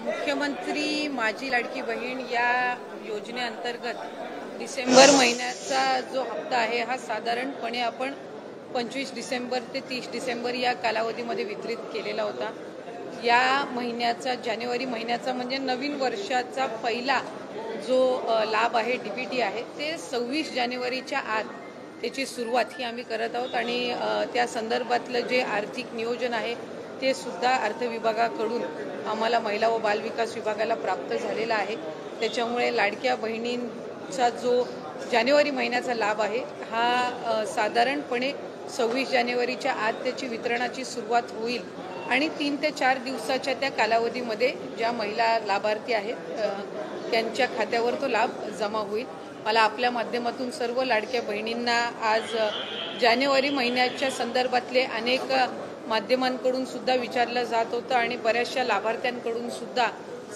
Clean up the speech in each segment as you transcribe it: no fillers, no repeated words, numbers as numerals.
मुख्यमंत्री माझी लाडकी बहीण या योजनेअंतर्गत डिसेंबर महिन्याचा जो हप्ता आहे हा साधारणपणे आपण 25 डिसेंबर ते 30 डिसेंबर या कालावधीमध्ये वितरित केलेला होता। या महिन्याचा जानेवारी महिन्याचा म्हणजे नवीन वर्षाचा पहिला जो लाभ आहे डीबीटी आहे ते 26 जानेवारीच्या आत त्याची सुरुवात ही आम्ही करत आहोत आणि त्या संदर्भातलं जे आर्थिक नियोजन आहे ते सुद्धा अर्थ विभागाकडून आम्हाला महिला व बाल विकास विभागाला प्राप्त झालेला आहे। त्याच्यामुळे लाडक्या बहिणींचा जो जानेवारी महिन्याचा लाभ आहे हा साधारणपणे 26 जानेवारीच्या आत त्याची वितरणाची सुरुवात होईल आणि 3 ते 4 दिवसाच्या त्या कालावधीमध्ये ज्या महिला लाभार्थी आहेत त्यांच्या खात्यावर तो लाभ जमा होईल। मला आपल्या माध्यमातून सर्व लाडक्या बहिणींना आज जानेवारी महिन्याच्या संदर्भातले अनेक माध्यमांकडून सुद्धा विचारलं जात होतं आणि बऱ्याचशा लाभार्थ्यांकडून सुद्धा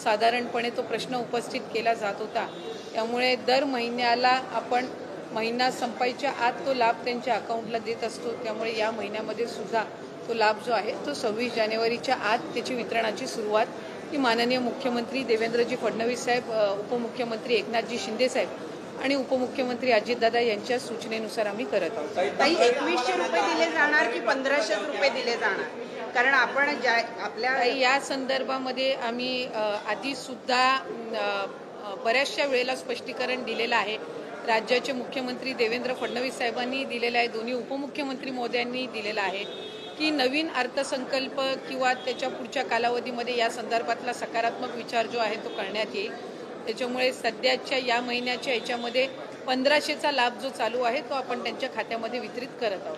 साधारणपणे तो प्रश्न उपस्थित केला जात होता। त्यामुळे दर महिन्याला आपण महिना संपायच्या आत तो लाभ त्यांच्या अकाउंटला देत असतो। त्यामुळे या महिन्यामध्ये सुद्धा तो लाभ जो आहे तो 26 जानेवारीच्या आत त्याची वितरणाची सुरुवात ही माननीय मुख्यमंत्री देवेंद्रजी फडणवीस साहेब, उपमुख्यमंत्री एकनाथजी शिंदे साहेब आणि उपमुख्यमंत्री अजितदादा यांच्या सूचनेनुसार आम्ही करत आहोत। ताई 2100 रुपये दिले जाणार की 1500 रुपये दिले जाणार? कारण आपण आपल्या या संदर्भामध्ये आम्ही आधी सुद्धा बऱ्याचशा वेळेला स्पष्टीकरण दिलेलं आहे। राज्याचे मुख्यमंत्री देवेंद्र फडणवीस साहेबांनी दिलेलं आहे, दोन्ही उपमुख्यमंत्री महोदयांनी दिलेलं आहे की नवीन अर्थसंकल्प किंवा त्याच्या पुढच्या कालावधीमध्ये या संदर्भातला सकारात्मक विचार जो आहे तो करण्यात येईल। त्याच्यामुळे सध्याच्या या महिन्याच्या याच्यामध्ये 1500चा लाभ जो चालू आहे तो आपण त्यांच्या खात्यामध्ये वितरित करत आहोत।